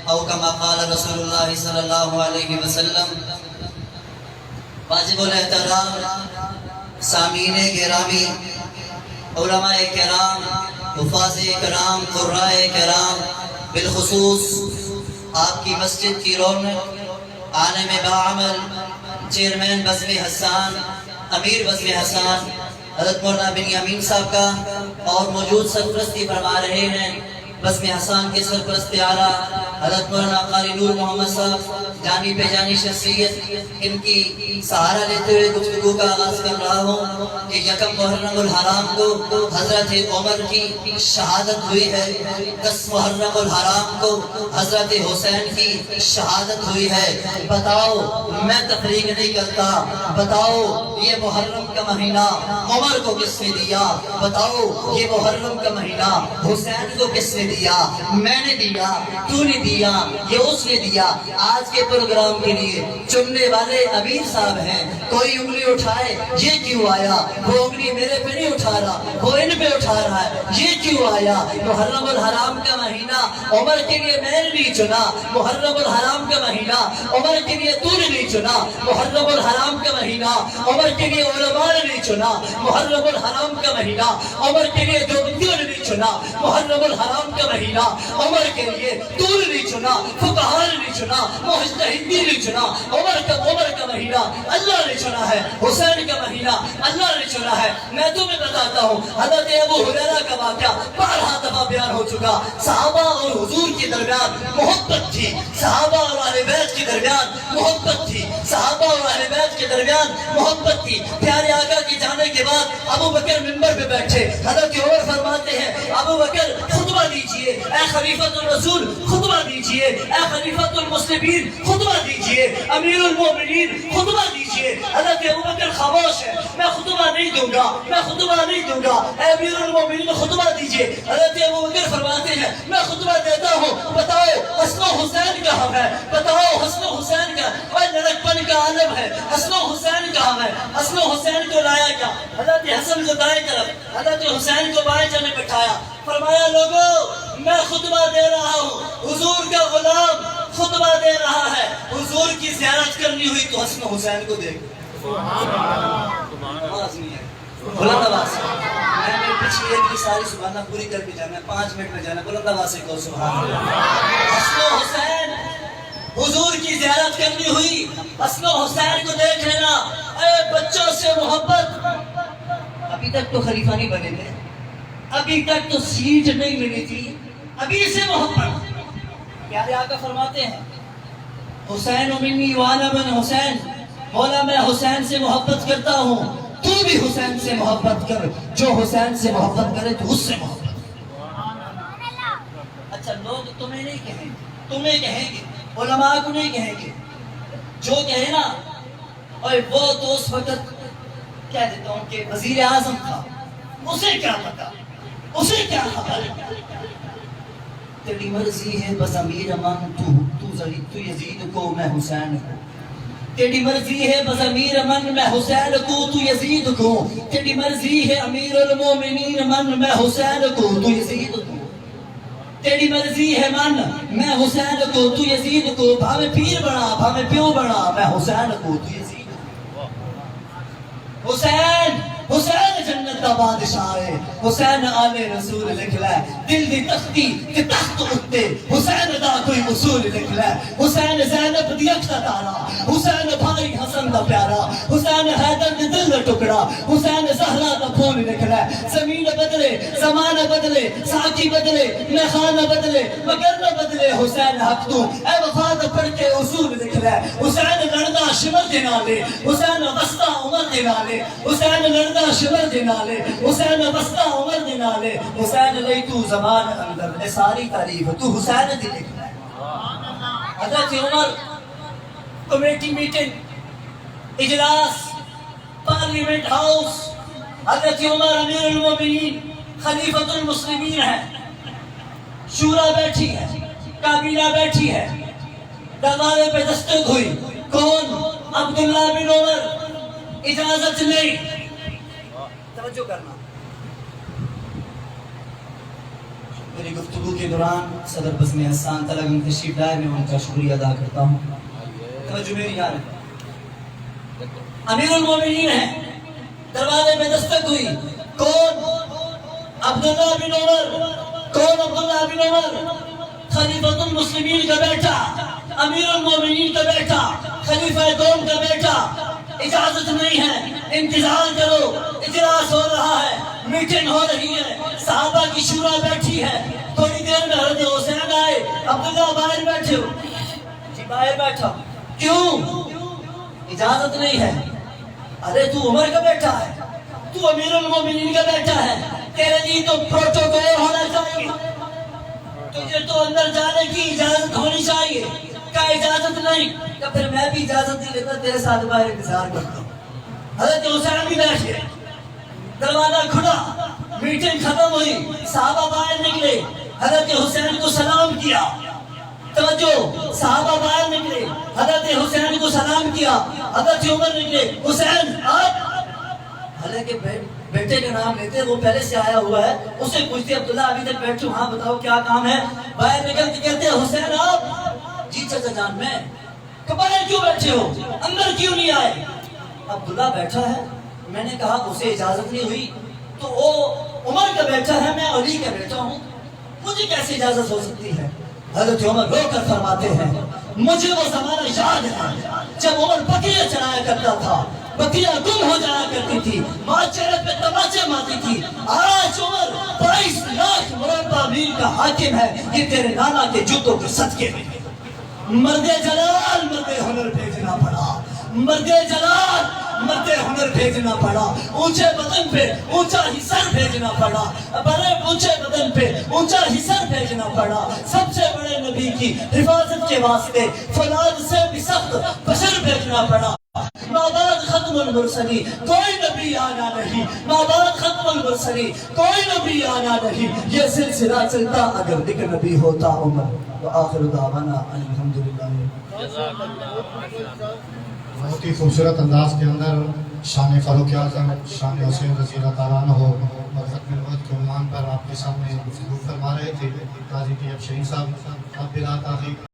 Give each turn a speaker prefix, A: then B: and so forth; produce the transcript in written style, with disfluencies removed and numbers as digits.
A: او کما قال رسول اللہ صلی اللہ علیہ وسلم۔ واجب الاحترام سامعین گرامی، علماء کرام، حفاظ کرام، قراء کرام، بالخصوص آپ کی مسجد کی رونق، عالم باعمل، چیئرمین بزم حسان، امیر بزم حسان حضرت مولانا بنیامین صاحب کا، اور موجود سرپرستی فرما رہے ہیں بزم حسان کے سرپرست اعلیٰ حضرت مولانا قاری نور محمد صاحب، جانی پہ جانی شخصیت، ان کی سہارا لیتے ہوئے گفتگو کا آغاز کر رہا ہوں کہ یکم محرم الحرام کو حضرت عمر کی شہادت ہوئی ہے، 10 محرم الحرام کو حضرت حسین کی شہادت ہوئی ہے۔ بتاؤ، میں تفریق نہیں کرتا، بتاؤ یہ محرم کا مہینہ عمر کو کس نے دیا؟ بتاؤ یہ محرم کا مہینہ حسین کو کس نے دیا؟ میں نے دیا، تو نے دیا، یہ اس نے دیا۔ آج کے پروگرام کے لیے چننے والے امیر صاحب ہیں، کوئی انگلی اٹھائے یہ کیوں آیا؟ وہ انگلی میرے پہ نہیں اٹھا رہا، وہ ان پہ اٹھا رہا ہے، یہ کیوں آیا؟ محرم الحرام کا مہینہ عمر کے لیے میں نے نہیں چنا، محرم الحرام کا مہینہ عمر کے لیے تو نے نہیں چنا، محرم الحرام کا مہینہ عمر کے لیے علماء نے نہیں چنا، محرم الحرام کا مہینہ عمر کے لیے دیوبندیوں نے نہیں چنا، محرم الحرام کا مہینہ عمر کے لیے تو نے نہیں چنا، فقہاء نے نہیں چنا، مجتہدین نے نہیں چنا۔ عمر کا مہینہ اللہ نے چنا ہے، حسین کا مہینہ اللہ نے چنا ہے۔ میں تمہیں بتاتا ہوں، حضرت ابو ہریرہ کا واقعہ بارہا دفعہ بیان ہو چکا۔ صحابہ اور حضور کے درمیان محبت تھی، صحابہ اور اہل بیت کے درمیان محبت تھی، صحابہ اور اہل بیت کے درمیان محبت تھی۔ پیارے آقا کے جانے کے بعد ابو بکر منبر پہ بیٹھے، حضرت عمر فرماتے ہیں ابو بکر خطبہ دیجئے، اے خلیفۃ الرسول خطبہ دیجئے، اے خلیفۃ المسلمین خطبہ دیجئے، امیر المومنین خطبہ دیجئے۔ حضرت ابو بکر خاموش ہے، میں خطبہ نہیں دوں گا، میں خطبہ نہیں دوں گا، اے امیر المومنین خطبہ دیجئے۔ حضرت ابو بکر فرماتے ہیں میں خطبہ دیتا ہوں، بتاؤ حسن و حسین کہاں ہے؟ بتاؤ حسن و حسین کا، اور لڑکپن کا عالم ہے، حسن و حسین کہاں ہے؟ حسن و حسین کو لایا کیا؟ حضرت حسن کو دائیں طرف، حضرت حسین کو بائیں جانب بٹھایا، فرمایا لوگوں میں خطبہ دے رہا ہوں، حضور کا غلام خطبہ دے رہا ہے، حضور کی زیارت کرنی ہوئی تو حسن و حسین کو دیکھو۔ آواز نہیں ہے، بلند آواز سے میں نے پچھلی ایک کی ساری سبحانہ پوری کر کے جانا ہے، 5 منٹ میں جانا ہے، بلند آواز سے کہو سبحان اللہ۔ حسن و حسین حضور کی زیارت کرنی ہوئی، حسن و حسین کو دیکھ لینا۔ اے بچوں سے محبت، ابھی تک تو خلیفہ نہیں بنے تھے، ابھی تک تو سیٹ نہیں ملی تھی، ابھی سے محبت۔ پیارے آقا فرماتے ہیں حسین منی وانا من حسین، مولا میں حسین سے محبت کرتا ہوں، تو بھی حسین سے محبت کر، جو حسین سے محبت کرے تو اس سے محبت۔ اچھا لوگ تمہیں نہیں کہیں گے، تمہیں کہیں گے، علماء کو نہیں کہیں گے، جو کہے نا اور وہ تو اس وقت کہہ دیتا ہوں کہ وزیر اعظم تھا، اسے کیا پتا، اسے کیا خبر؟ تیری مرضی ہے بس امیر امان، تو یزید کو میں حسین کو، تیری مرضی ہے بس امیر من میں حسین کو، تو یزید کو، تیری مرضی ہے امیر المومنین من میں حسین کو، تو یزید کو، تیری مرضی ہے من میں حسین کو، تو یزید کو، بھاوے پیر بنا بھاوے پیو بنا میں حسین کو، تو یزید کو۔ حسین حسین جنت کا بادشاہ ہے، حسین آل رسول لکھ لے، دل دی تختی کہ تخت اٹھتے، حسین دا کوئی اصول لکھ لے، حسین زینب دی اکھ دا تارا، حسین بھائی حسن دا پیارا، حسین حیدر دی دل دا ٹکڑا، حسین زہرا دا خون لکھ لے۔ زمین بدلے زمانہ بدلے، ساقی بدلے میخانہ بدلے، مگر نہ بدلے حسین حق تو، اے وفا دا پڑھ کے اصول لکھ لے۔ حسین لڑنا شمر دے نالے، حسین وسطہ عمر دے نالے، حسین لڑنا شمر دے نالے، حسین وسطہ عمر دے نالے، حسین لئی تو زمان اندر اے ساری تعریف تو حسین دی لکھنا ہے۔ حضرت عمر کمیٹی میٹنگ اجلاس پارلیمنٹ ہاؤس، حضرت عمر امیر المومنین خلیفۃ المسلمین ہے، شورا بیٹھی ہے، کابینہ بیٹھی ہے، دروازے پہ دستک ہوئی، کون؟ عبداللہ بن عمر۔ اجازت نہیں، توجہ کرنا، میری گفتگو کے دوران صدر بزم احسان طلگم تشریف لائے، میں ان کا شکریہ ادا کرتا ہوں۔ توجہ میری یار امیر المومنین ہیں، دروازے میں دستک ہوئی، کون؟ عبداللہ بن عمر۔ کون عبداللہ بن عمر؟ خلیفۃ المسلمین کا بیٹا، امیر المومنین کا بیٹا، خلیفہ دوم کا بیٹا۔ اجازت نہیں ہے، انتظار کرو، اجلاس ہو رہا ہے، میٹنگ ہو رہی ہے، صحابہ کی شورا بیٹھی ہے۔ تھوڑی دیر میں حضرت حسین آئے، عبداللہ باہر بیٹھے ہو؟ جی باہر بیٹھا۔ کیوں؟ اجازت نہیں ہے۔ ارے تو عمر کا بیٹا ہے، تو امیر المومنین کا بیٹا ہے، تیرے لیے تو پروٹوکول ہونا چاہیے، تجھے تو اندر جانے کی اجازت ہونی چاہیے۔ کا اجازت نہیں، کہ پھر میں بھی اجازت نہیں لیتا، تیرے ساتھ باہر انتظار کرتا ہوں۔ حضرت حسین بھی بیٹھ گئے، دروازہ کھلا، میٹنگ ختم ہوئی، صحابہ باہر نکلے، حضرت حسین کو سلام کیا۔ توجہ، صحابہ باہر نکلے، حضرت حسین کو سلام کیا، حضرت عمر نکلے، حسین آپ؟ حالانکہ بیٹے کا نام لیتے، وہ پہلے سے آیا ہوا ہے، اسے پوچھتے عبداللہ ابھی تک بیٹھے ہاں بتاؤ کیا کام ہے؟ باہر نکل کے کہتے ہیں حسین آپ؟ جی چچا جان میں۔ کہ باہر کیوں بیٹھے ہو، اندر کیوں نہیں آئے؟ عبداللہ بیٹھا ہے، میں نے کہا اسے اجازت نہیں ہوئی، تو وہ عمر کا بیٹا ہے، میں علی کا بیٹا ہوں، مجھے کیسے اجازت ہو سکتی ہے؟ حضرت عمر رو کر فرماتے ہیں مجھے وہ زمانہ یاد ہے جب عمر بکریاں چلایا کرتا تھا، بکریاں گم ہو جایا کرتی تھی، ماں چہرے پہ تماچے مارتی تھی۔ آج عمر 22 لاکھ مربع میل کا حاکم ہے، یہ تیرے نانا کے جوتوں کے صدقے میں۔ مرد جلال مرد ہنر بھیجنا پڑا، مرد جلال مرد ہنر بھیجنا پڑا، اونچے بدن پہ اونچا ہی سر بھیجنا پڑا، بڑے اونچے بدن پہ اونچا ہی سر بھیجنا پڑا، سب سے بڑے نبی کی حفاظت کے واسطے فولاد سے بھی سخت بشر بھیجنا پڑا۔ مابعد ختم المرسلی کوئی نبی آنا نہیں، مابعد ختم المرسلی کوئی نبی آنا نہیں، یہ سلسلہ چلتا اگر ایک نبی ہوتا عمر۔ وآخر دعوانا الحمدللہ۔
B: بہت ہی خوبصورت انداز کے اندر شان فاروق اعظم، شان حسین رضی اللہ تعالیٰ عنہ اور ختم نبوت کے عنوان پر آپ کے سامنے گفتگو فرما رہے تھے قاضی طیب شہید صاحب۔ اب بلا تاخیر